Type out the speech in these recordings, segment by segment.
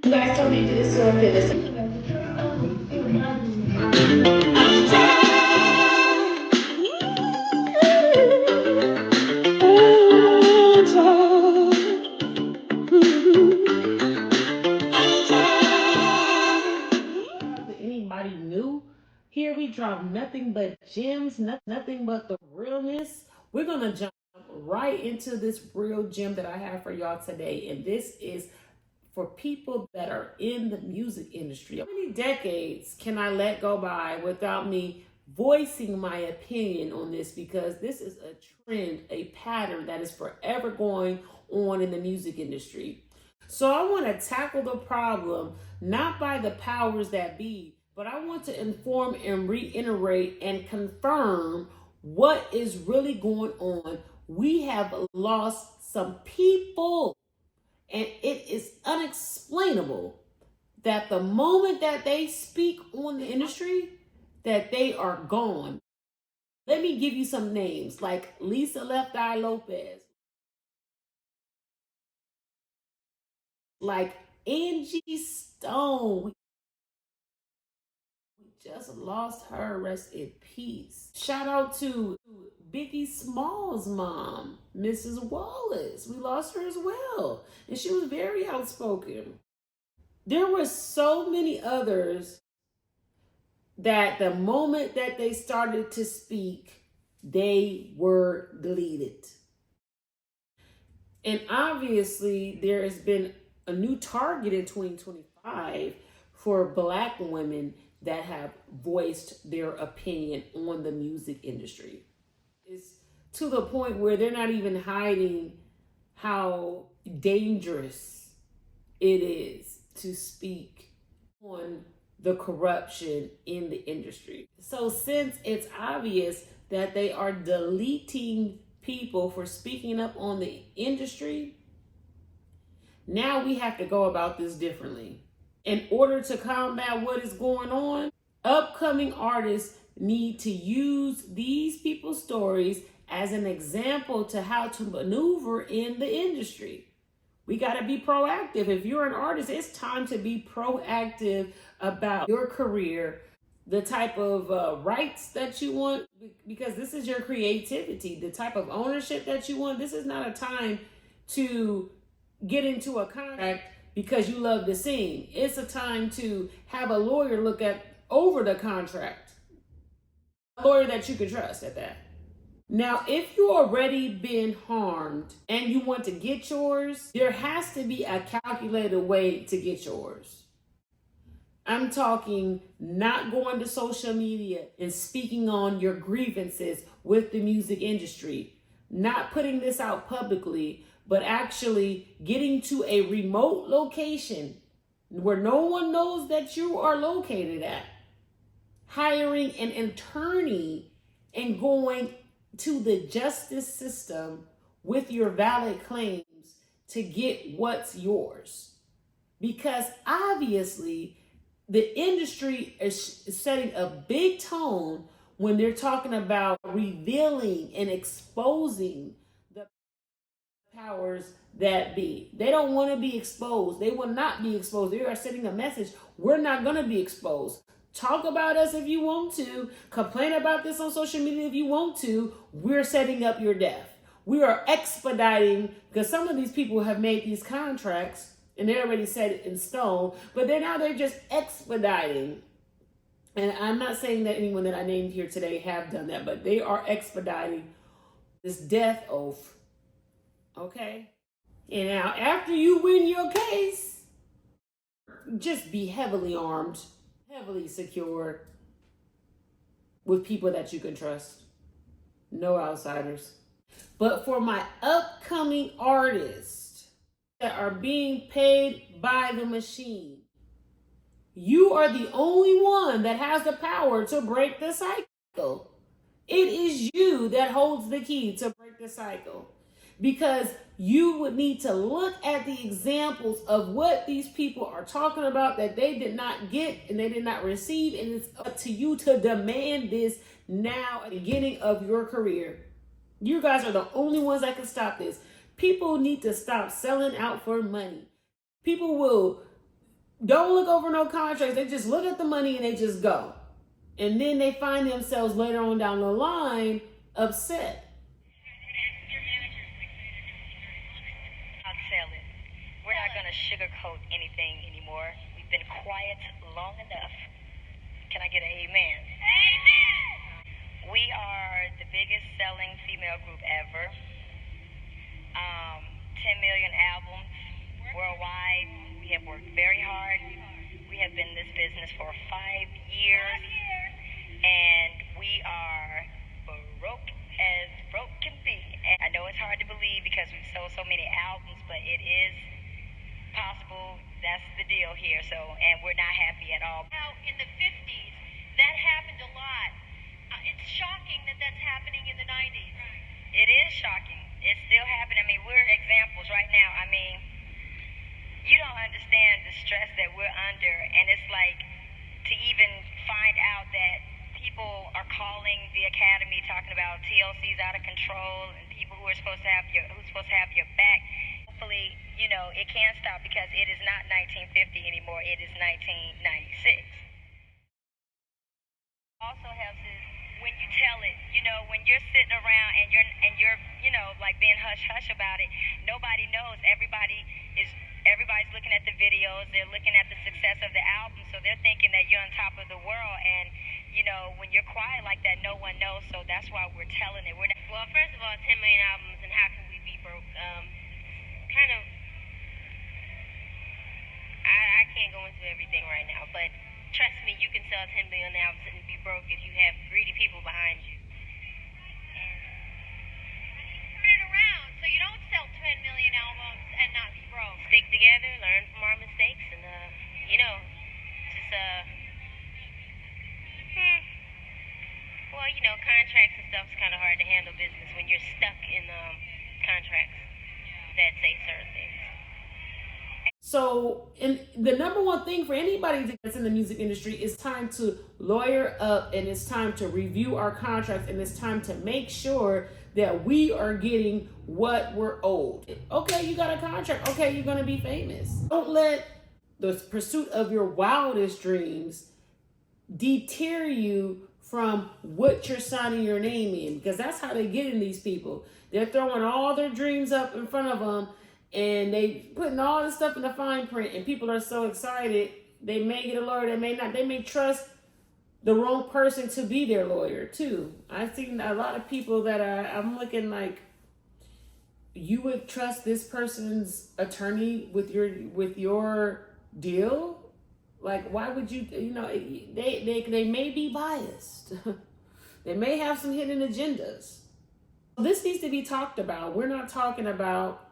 You guys told me to do this, so I'm this. Anybody new? Here we drop nothing but gems, nothing but the realness. We're gonna jump right into this real gem that I have for y'all today, and this is for people that are in the music industry. How many decades can I let go by without me voicing my opinion on this? Because this is a trend, a pattern that is forever going on in the music industry. So I want to tackle the problem not by the powers that be, but I want to inform and reiterate and confirm what is really going on. We have lost some people, and it is unexplainable that the moment that they speak on the industry, that they are gone. Let me give you some names like Lisa Left Eye Lopez, like Angie Stone. We just lost her, rest in peace. Shout out to Biggie Smalls' mom, Mrs. Wallace. We lost her as well, and she was very outspoken. There were so many others that the moment that they started to speak, they were deleted. And obviously, there has been a new target in 2025 for Black women that have voiced their opinion on the music industry. It's to the point where they're not even hiding how dangerous it is to speak on the corruption in the industry. So since it's obvious that they are deleting people for speaking up on the industry, now we have to go about this differently. In order to combat what is going on, upcoming artists need to use these people's stories as an example to how to maneuver in the industry. We got to be proactive. If you're an artist, it's time to be proactive about your career, the type of rights that you want, because this is your creativity, the type of ownership that you want. This is not a time to get into a contract because you love to sing. It's a time to have a lawyer look at over the contract, a lawyer that you can trust at that. Now, if you already been harmed and you want to get yours, there has to be a calculated way to get yours. I'm talking not going to social media and speaking on your grievances with the music industry, not putting this out publicly, but actually getting to a remote location where no one knows that you are located at, hiring an attorney and going to the justice system with your valid claims to get what's yours. Because obviously the industry is setting a big tone when they're talking about revealing and exposing the powers that be. They don't want to be exposed. They will not be exposed. They are sending a message. We're not going to be exposed. Talk about us if you want to. Complain about this on social media if you want to. We're setting up your death. We are expediting, because some of these people have made these contracts and they already set it in stone, but they're just expediting. And I'm not saying that anyone that I named here today have done that, but they are expediting this death oath. Okay? And now after you win your case, just be heavily armed, heavily secured with people that you can trust. No outsiders. But for my upcoming artists that are being paid by the machine, you are the only one that has the power to break the cycle. It is you that holds the key to break the cycle. Because you would need to look at the examples of what these people are talking about that they did not get and they did not receive. And it's up to you to demand this now at the beginning of your career. You guys are the only ones that can stop this. People need to stop selling out for money. People will don't look over no contracts. They just look at the money and they just go. And then they find themselves later on down the line upset. I'll tell it. We're not going to sugarcoat anything anymore. We've been quiet long enough. Can I get an amen? Amen! We are the biggest selling female group ever. 10 million albums worldwide. We have worked very hard. We have been in this business for 5 years. And we are broke as broke can be. And I know it's hard to believe because we've sold so many albums, but it is possible. That's the deal here. So, and we're not happy at all. Now, in the 50s, that happened a lot. It's shocking that that's happening in the 90s. It is shocking. It's still happening. I mean, we're examples right now. I mean, you don't understand the stress that we're under, and it's like to even find out that people are calling the academy talking about TLC's out of control and people who are supposed to have your back. Hopefully, you know, it can stop because it is not 1950 anymore. It is 1996. Also helps is when you tell it, you know, when you're sitting around and you're, you know, like being hush hush about it, nobody knows. Everybody's looking at the videos, they're looking at the success of the album, so they're thinking that you're on top of the world. And you know, when you're quiet like that, no one knows. So that's why we're telling it. Well, first of all, 10 million albums, and how can we be broke? Kind of. I can't go into everything right now, but trust me, you can sell 10 million albums and be broke if you have greedy people behind you. And turn it around so you don't sell 10 million albums and not be broke. Stick together, learn from our mistakes, and you know, just well, you know, contracts and stuff is kind of hard to handle business when you're stuck in contracts that say certain things. So, and the number one thing for anybody that's in the music industry is time to lawyer up, and it's time to review our contracts, and it's time to make sure that we are getting what we're owed. Okay, you got a contract. Okay, you're going to be famous. Don't let the pursuit of your wildest dreams deter you from what you're signing your name in, because that's how they get in these people. They're throwing all their dreams up in front of them, and they putting all this stuff in the fine print, and people are so excited. They may get a lawyer, they may not. They may trust the wrong person to be their lawyer too. I've seen a lot of people that I'm looking like, you would trust this person's attorney with your deal? Like, why would you, you know, they may be biased. They may have some hidden agendas. This needs to be talked about. We're not talking about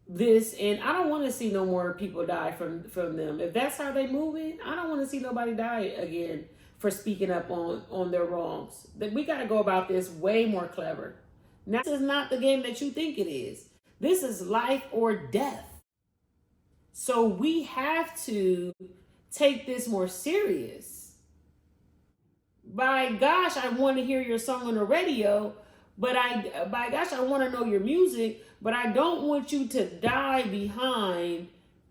this, and I don't want to see no more people die from them. If that's how they move in, I don't want to see nobody die again for speaking up on their wrongs. That we got to go about this way more clever. Now, this is not the game that you think it is. This is life or death. So we have to take this more serious. By gosh, I want to hear your song on the radio, but by gosh, I want to know your music, but I don't want you to die behind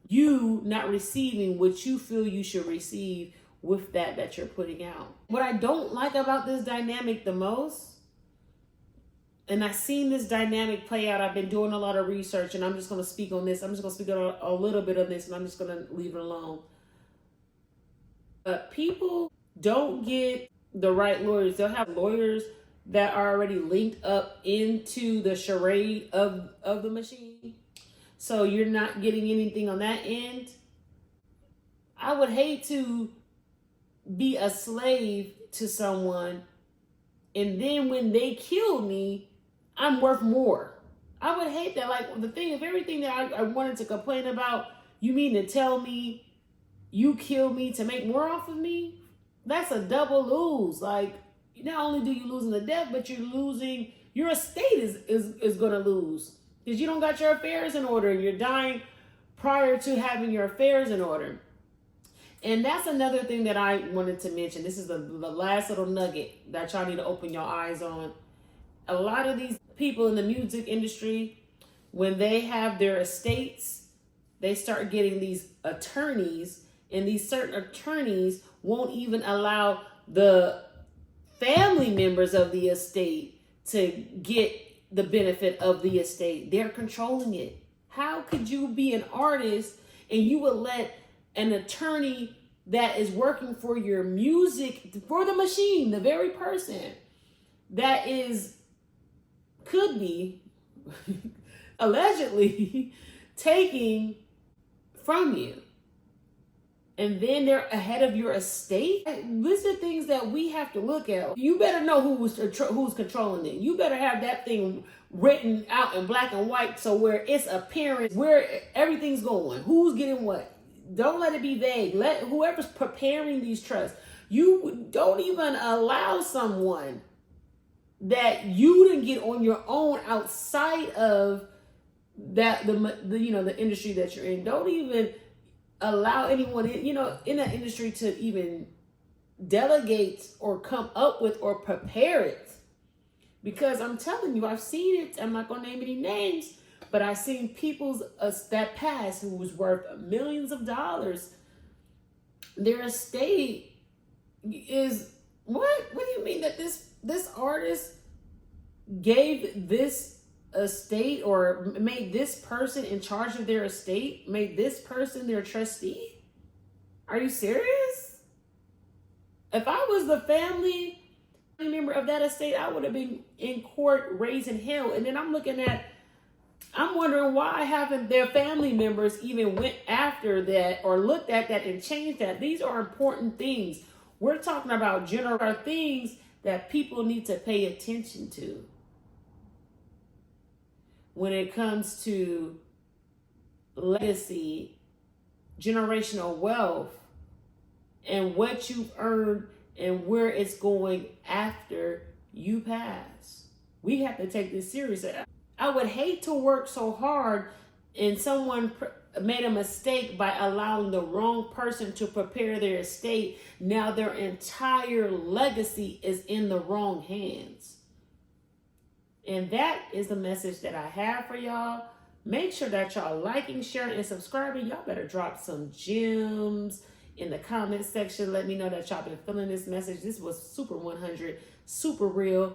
you not receiving what you feel you should receive with that you're putting out. What I don't like about this dynamic the most, and I've seen this dynamic play out. I've been doing a lot of research, and I'm just going to speak on this. I'm just going to speak on a little bit of this, and I'm just going to leave it alone. People don't get the right lawyers. They'll have lawyers that are already linked up into the charade of the machine. So you're not getting anything on that end. I would hate to be a slave to someone, and then when they kill me, I'm worth more. I would hate that. Like, the thing of everything that I wanted to complain about, you mean to tell me you kill me to make more off of me? That's a double lose. Like, not only do you lose in the death, but you're losing, your estate is going to lose because you don't got your affairs in order, and you're dying prior to having your affairs in order. And that's another thing that I wanted to mention. This is the last little nugget that y'all need to open your eyes on. A lot of these people in the music industry, when they have their estates, they start getting these attorneys, and these certain attorneys won't even allow the family members of the estate to get the benefit of the estate. They're controlling it. How could you be an artist and you would let an attorney that is working for your music, for the machine, the very person that could be allegedly taking from you, and then they're ahead of your estate? These are things that we have to look at. You better know who's controlling it. You better have that thing written out in black and white, so where it's apparent where everything's going, who's getting what. Don't let it be vague. Let whoever's preparing these trusts, you don't even allow someone that you didn't get on your own outside of that the industry that you're in. Don't even allow anyone in that industry to even delegate or come up with or prepare it. Because I'm telling you, I've seen it. I'm not gonna name any names, but I've seen people's that passed who was worth millions of dollars. Their estate is what? What do you mean that this artist gave this estate or made this person in charge of their estate, made this person their trustee? Are you serious? If I was the family member of that estate, I would have been in court raising hell. And then I'm wondering why haven't their family members even went after that or looked at that and changed that? These are important things. We're talking about general things that people need to pay attention to when it comes to legacy, generational wealth, and what you've earned and where it's going after you pass. We have to take this serious. I would hate to work so hard and someone made a mistake by allowing the wrong person to prepare their estate. Now their entire legacy is in the wrong hands. And that is the message that I have for y'all. Make sure that y'all liking, sharing, and subscribing. Y'all better drop some gems in the comment section. Let me know that y'all been feeling this message. This was Super 100, super real.